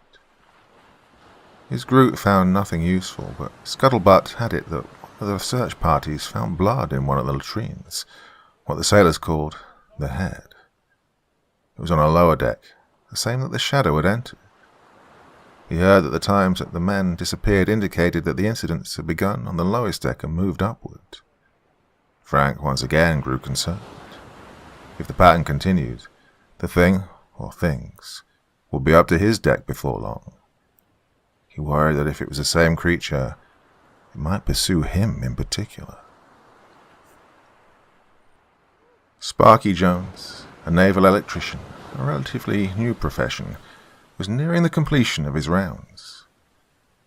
His group found nothing useful, but scuttlebutt had it that one of the search parties found blood in one of the latrines, what the sailors called the head. It was on a lower deck, the same that the shadow had entered. He heard that the times that the men disappeared indicated that the incidents had begun on the lowest deck and moved upward. Frank once again grew concerned. If the pattern continued, the thing, or things, would be up to his deck before long. He worried that if it was the same creature, it might pursue him in particular. Sparky Jones, a naval electrician, a relatively new profession, was nearing the completion of his rounds.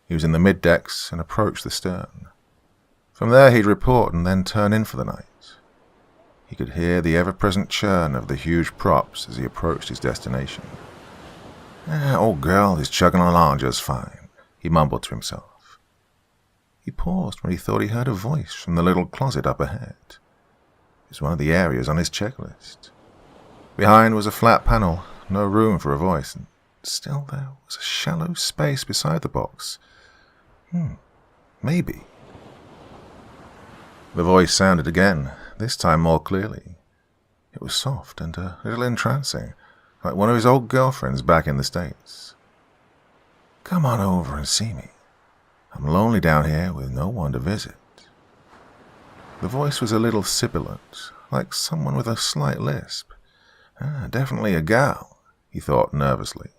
He was in the mid-decks and approached the stern. From there he'd report and then turn in for the night. He could hear the ever-present churn of the huge props as he approached his destination. Old girl is chugging along just fine, he mumbled to himself. He paused when he thought he heard a voice from the little closet up ahead. It was one of the areas on his checklist. Behind was a flat panel, no room for a voice, and still there was a shallow space beside the box. Maybe. The voice sounded again, this time more clearly. It was soft and a little entrancing, like one of his old girlfriends back in the States. Come on over and see me. I'm lonely down here with no one to visit. The voice was a little sibilant, like someone with a slight lisp. Definitely a gal, he thought nervously.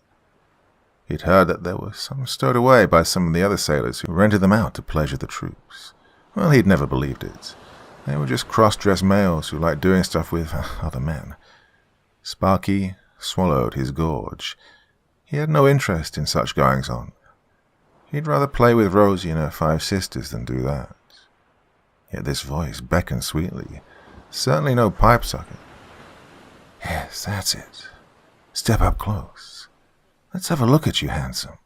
He'd heard that there were some stowed away by some of the other sailors who rented them out to pleasure the troops. Well, he'd never believed it. They were just cross-dressed males who liked doing stuff with other men. Sparky swallowed his gorge. He had no interest in such goings-on. He'd rather play with Rosie and her 5 sisters than do that. Yet this voice beckoned sweetly. Certainly no pipe sucker. Yes, that's it. Step up close. Let's have a look at you, handsome.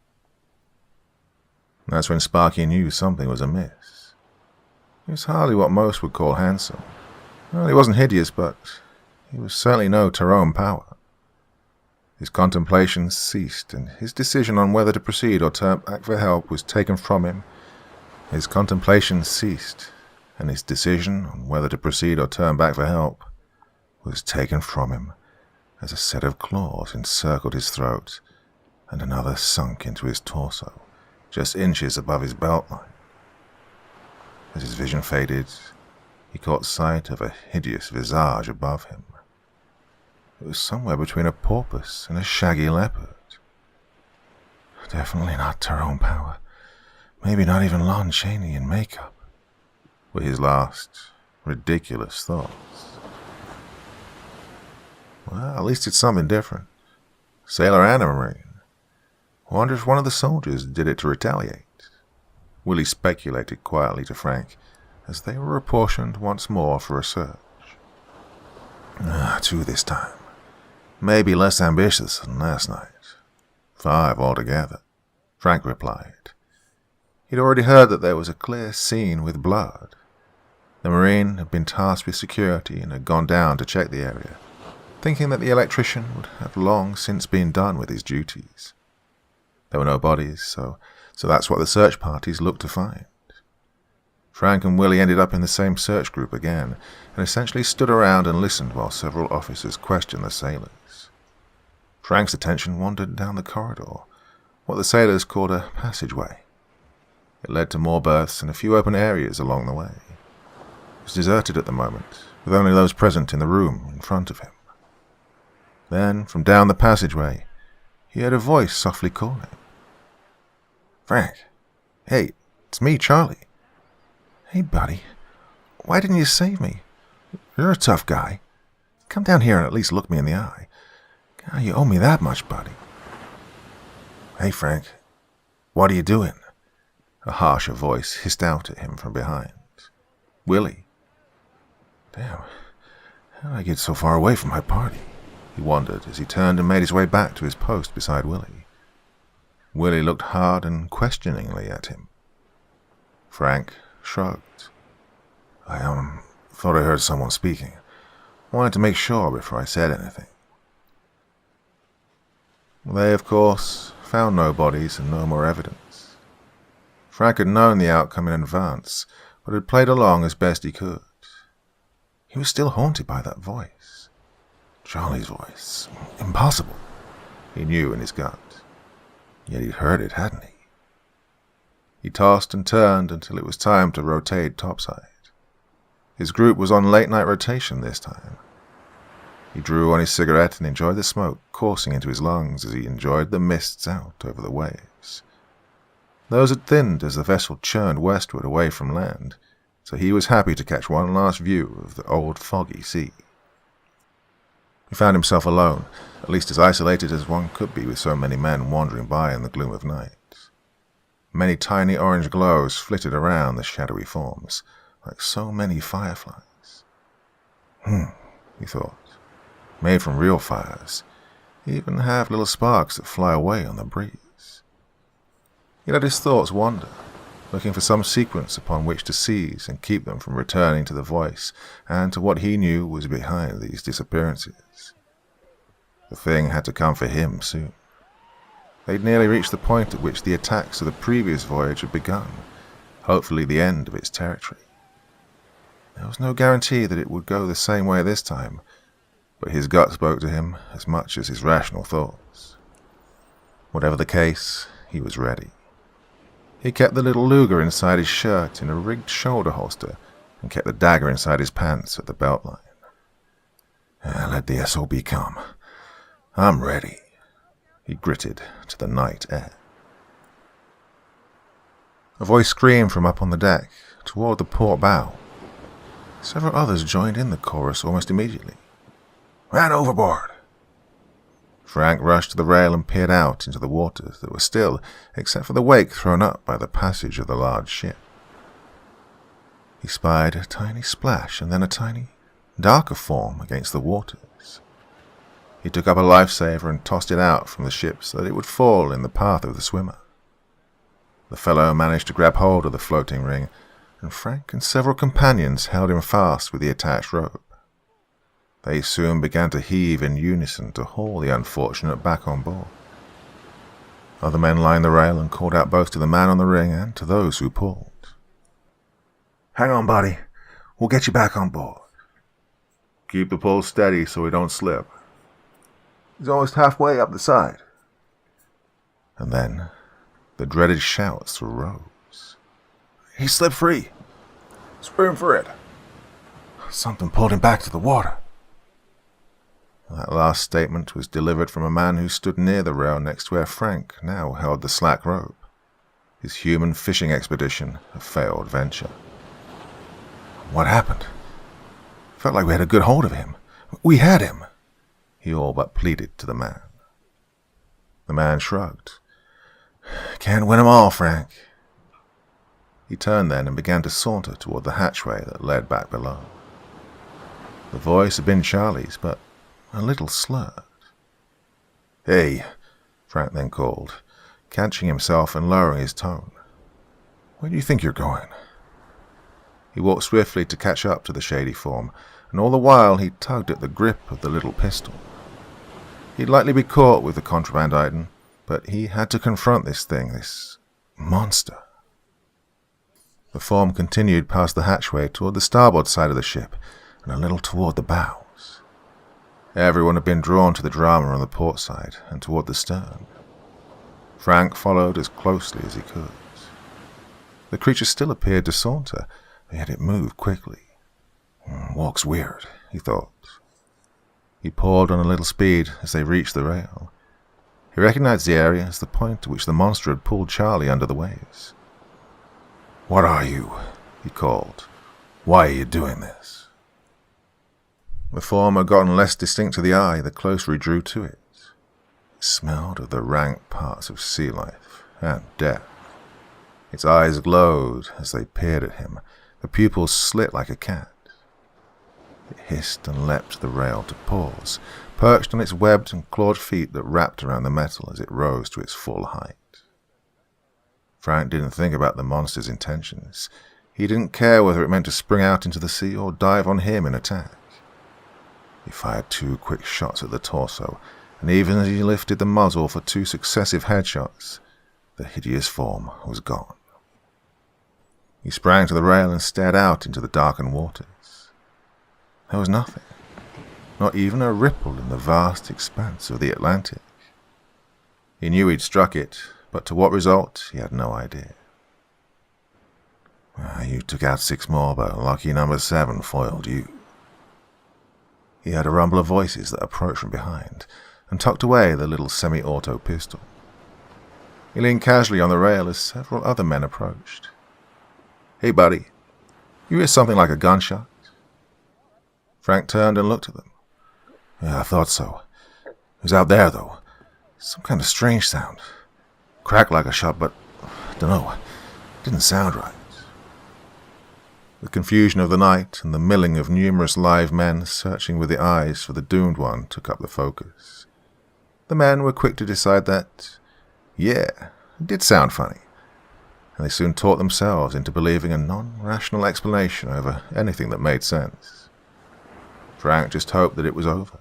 That's when Sparky knew something was amiss. He was hardly what most would call handsome. Well, he wasn't hideous, but he was certainly no Tyrone Power. His contemplations ceased, and his decision on whether to proceed or turn back for help was taken from him. His contemplations ceased, and his decision on whether to proceed or turn back for help was taken from him as a set of claws encircled his throat and another sunk into his torso, just inches above his belt line. As his vision faded, he caught sight of a hideous visage above him. It was somewhere between a porpoise and a shaggy leopard. Definitely not Tyrone Power. Maybe not even Lon Chaney in makeup, were his last ridiculous thoughts. Well, at least it's something different. Sailor and a Marine. Wonder if one of the soldiers did it to retaliate. Willie speculated quietly to Frank as they were apportioned once more for a search. 2 this time. Maybe less ambitious than last night. 5 altogether, Frank replied. He'd already heard that there was a clear scene with blood. The Marine had been tasked with security and had gone down to check the area, thinking that the electrician would have long since been done with his duties. There were no bodies, so that's what the search parties looked to find. Frank and Willie ended up in the same search group again, and essentially stood around and listened while several officers questioned the sailors. Frank's attention wandered down the corridor, what the sailors called a passageway. It led to more berths and a few open areas along the way. It was deserted at the moment, with only those present in the room in front of him. Then, from down the passageway, he heard a voice softly calling. Frank. Hey, it's me, Charlie. Hey, buddy. Why didn't you save me? You're a tough guy. Come down here and at least look me in the eye. God, you owe me that much, buddy. Hey, Frank. What are you doing? A harsher voice hissed out at him from behind. Willie. Damn. How did I get so far away from my party? He wondered as he turned and made his way back to his post beside Willie. Willie looked hard and questioningly at him. Frank shrugged. I thought I heard someone speaking. Wanted to make sure before I said anything. They, of course, found no bodies and no more evidence. Frank had known the outcome in advance, but had played along as best he could. He was still haunted by that voice. Charlie's voice. Impossible, he knew in his gut. Yet he'd heard it, hadn't he? He tossed and turned until it was time to rotate topside. His group was on late-night rotation this time. He drew on his cigarette and enjoyed the smoke coursing into his lungs as he enjoyed the mists out over the waves. Those had thinned as the vessel churned westward away from land, so he was happy to catch one last view of the old foggy sea. He found himself alone, at least as isolated as one could be with so many men wandering by in the gloom of night. Many tiny orange glows flitted around the shadowy forms, like so many fireflies. He thought. Made from real fires, even have little sparks that fly away on the breeze. He let his thoughts wander, looking for some sequence upon which to seize and keep them from returning to the voice and to what he knew was behind these disappearances. The thing had to come for him soon. They'd nearly reached the point at which the attacks of the previous voyage had begun, hopefully the end of its territory. There was no guarantee that it would go the same way this time, but his gut spoke to him as much as his rational thoughts. Whatever the case, he was ready. He kept the little Luger inside his shirt in a rigged shoulder holster and kept the dagger inside his pants at the belt line. Let the SOB come. I'm ready, he gritted to the night air. A voice screamed from up on the deck, toward the port bow. Several others joined in the chorus almost immediately. Man overboard! Frank rushed to the rail and peered out into the waters that were still, except for the wake thrown up by the passage of the large ship. He spied a tiny splash and then a tiny, darker form against the waters. He took up a lifesaver and tossed it out from the ship so that it would fall in the path of the swimmer. The fellow managed to grab hold of the floating ring, and Frank and several companions held him fast with the attached rope. They soon began to heave in unison to haul the unfortunate back on board. Other men lined the rail and called out both to the man on the ring and to those who pulled. "Hang on, buddy. We'll get you back on board. Keep the pull steady so we don't slip. He's almost halfway up the side." And then the dreaded shouts arose. "He slipped free. Swim for it. Something pulled him back to the water." That last statement was delivered from a man who stood near the rail next to where Frank now held the slack rope. His human fishing expedition, a failed venture. "What happened? Felt like we had a good hold of him. We had him," he all but pleaded to the man. The man shrugged. "Can't win 'em all, Frank." He turned then and began to saunter toward the hatchway that led back below. The voice had been Charlie's, but a little slurred. "Hey," Frank then called, catching himself and lowering his tone. "Where do you think you're going?" He walked swiftly to catch up to the shady form, and all the while he tugged at the grip of the little pistol. He'd likely be caught with the contraband item, but he had to confront this thing, this monster. The form continued past the hatchway toward the starboard side of the ship, and a little toward the bows. Everyone had been drawn to the drama on the port side and toward the stern. Frank followed as closely as he could. The creature still appeared to saunter, yet it moved quickly. "Walks weird," he thought. He poured on a little speed as they reached the rail. He recognized the area as the point to which the monster had pulled Charlie under the waves. "What are you?" he called. "Why are you doing this?" The form had gotten less distinct to the eye the closer he drew to it. It smelled of the rank parts of sea life and death. Its eyes glowed as they peered at him, the pupils slit like a cat. It hissed and leapt to the rail to pause, perched on its webbed and clawed feet that wrapped around the metal as it rose to its full height. Frank didn't think about the monster's intentions. He didn't care whether it meant to spring out into the sea or dive on him in attack. He fired 2 quick shots at the torso, and even as he lifted the muzzle for 2 successive headshots, the hideous form was gone. He sprang to the rail and stared out into the darkened waters. There was nothing, not even a ripple in the vast expanse of the Atlantic. He knew he'd struck it, but to what result he had no idea. "You took out 6 more, but lucky number 7 foiled you." He heard a rumble of voices that approached from behind, and tucked away the little semi-auto pistol. He leaned casually on the rail as several other men approached. "Hey, buddy, you hear something like a gunshot?" Frank turned and looked at them. "Yeah, I thought so. It was out there, though. Some kind of strange sound. Cracked like a shot, but dunno, didn't sound right." The confusion of the night and the milling of numerous live men searching with the eyes for the doomed one took up the focus. The men were quick to decide that, yeah, it did sound funny, and they soon talked themselves into believing a non-rational explanation over anything that made sense. Frank just hoped that it was over.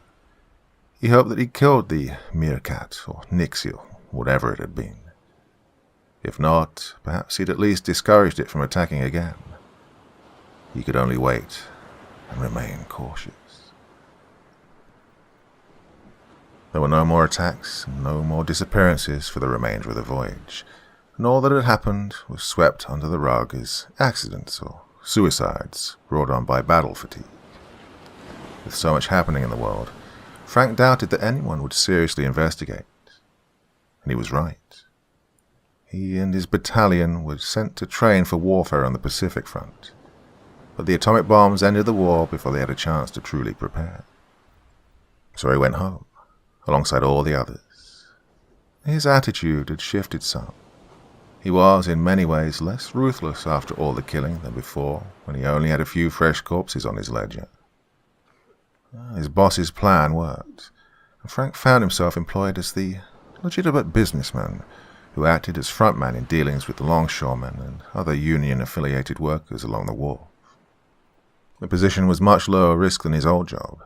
He hoped that he'd killed the meerkat or nixie or whatever it had been. If not, perhaps he'd at least discouraged it from attacking again. He could only wait and remain cautious. There were no more attacks and no more disappearances for the remainder of the voyage, and all that had happened was swept under the rug as accidents or suicides brought on by battle fatigue. With so much happening in the world, Frank doubted that anyone would seriously investigate, and he was right. He and his battalion were sent to train for warfare on the Pacific front, but the atomic bombs ended the war before they had a chance to truly prepare. So he went home alongside all the others. His attitude had shifted some. He was, in many ways, less ruthless after all the killing than before, when he only had a few fresh corpses on his ledger. His boss's plan worked, and Frank found himself employed as the legitimate businessman who acted as frontman in dealings with the longshoremen and other union-affiliated workers along the wharf. The position was much lower risk than his old job,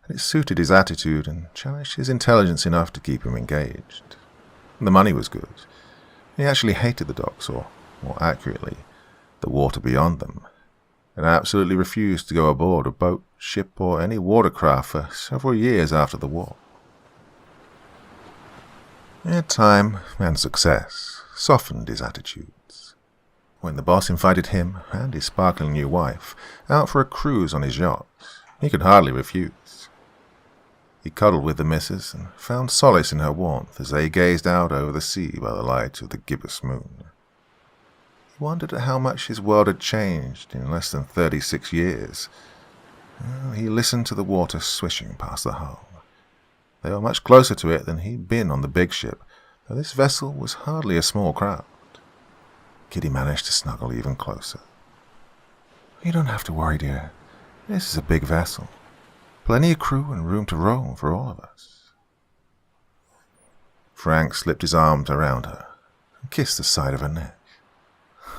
and it suited his attitude and challenged his intelligence enough to keep him engaged. The money was good. He actually hated the docks, or, more accurately, the water beyond them, and absolutely refused to go aboard a boat, ship, or any watercraft for several years after the war. Yet time and success softened his attitudes. When the boss invited him and his sparkling new wife out for a cruise on his yacht, he could hardly refuse. He cuddled with the missus and found solace in her warmth as they gazed out over the sea by the light of the gibbous moon. He wondered at how much his world had changed in less than 36 years. He listened to the water swishing past the hull. They were much closer to it than he'd been on the big ship, though this vessel was hardly a small craft. Kitty managed to snuggle even closer. "You don't have to worry, dear. This is a big vessel. Plenty of crew and room to roam for all of us." Frank slipped his arms around her and kissed the side of her neck.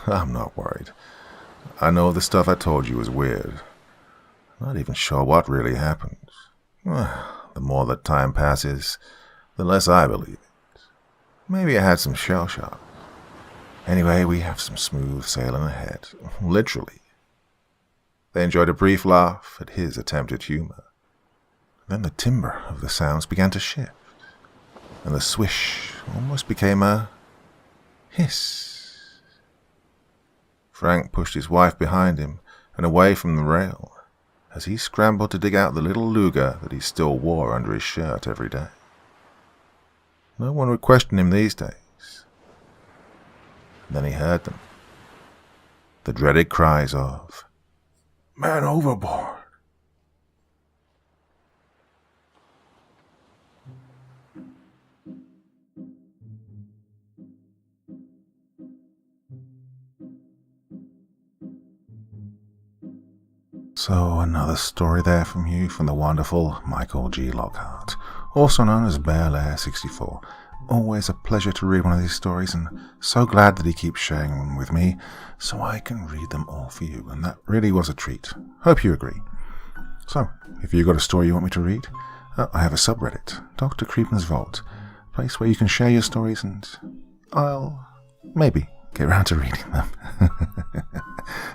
"I'm not worried. I know the stuff I told you was weird. Not even sure what really happened. The more that time passes, the less I believe it. Maybe I had some shell shock. Anyway, we have some smooth sailing ahead, literally." They enjoyed a brief laugh at his attempted humor. Then the timbre of the sounds began to shift, and the swish almost became a hiss. Frank pushed his wife behind him and away from the rail as he scrambled to dig out the little luger that he still wore under his shirt every day. No one would question him these days. Then he heard them. The dreaded cries of, "Man overboard!" So another story there from you from the wonderful Michael G. Lockhart, also known as Bear Lair 64. Always a pleasure to read one of these stories, and so glad that he keeps sharing them with me so I can read them all for you, and that really was a treat. Hope you agree. So, if you've got a story you want me to read, I have a subreddit, Dr. Creepen's Vault, a place where you can share your stories and I'll maybe get around to reading them.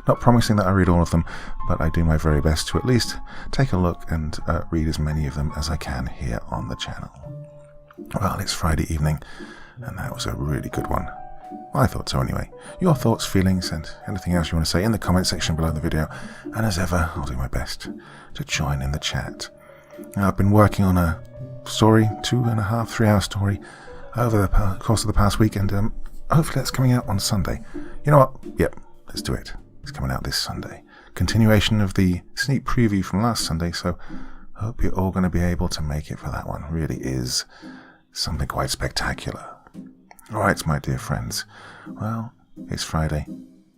Not promising that I read all of them, but I do my very best to at least take a look and read as many of them as I can here on the channel. Well, it's Friday evening, and that was a really good one. I thought so anyway. Your thoughts, feelings, and anything else you want to say in the comment section below the video, and as ever, I'll do my best to join in the chat. Now, I've been working on a story, 2.5, 3-hour story, over the course of the past week, and hopefully that's coming out on Sunday. You know what? Yep, let's do it. It's coming out this Sunday. Continuation of the sneak preview from last Sunday, so I hope you're all going to be able to make it for that one. Really is something quite spectacular. Alright, my dear friends. Well, it's Friday.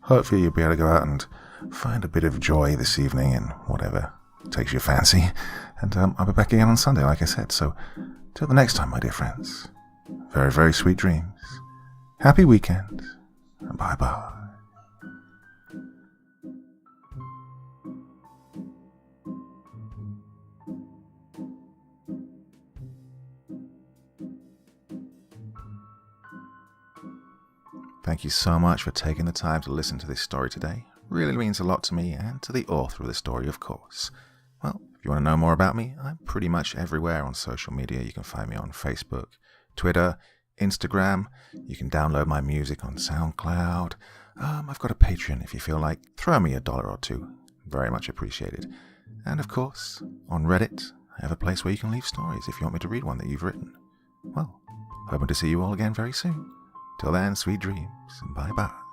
Hopefully you'll be able to go out and find a bit of joy this evening in whatever takes your fancy. And I'll be back again on Sunday, like I said. So, till the next time, my dear friends. Very, very sweet dreams. Happy weekend. And bye-bye. Thank you so much for taking the time to listen to this story today. Really means a lot to me and to the author of the story, of course. Well, if you want to know more about me, I'm pretty much everywhere on social media. You can find me on Facebook, Twitter, Instagram. You can download my music on SoundCloud. I've got a Patreon if you feel like. Throw me $1 or $2. Very much appreciated. And of course, on Reddit, I have a place where you can leave stories if you want me to read one that you've written. Well, hoping to see you all again very soon. Till then, sweet dreams, and bye-bye.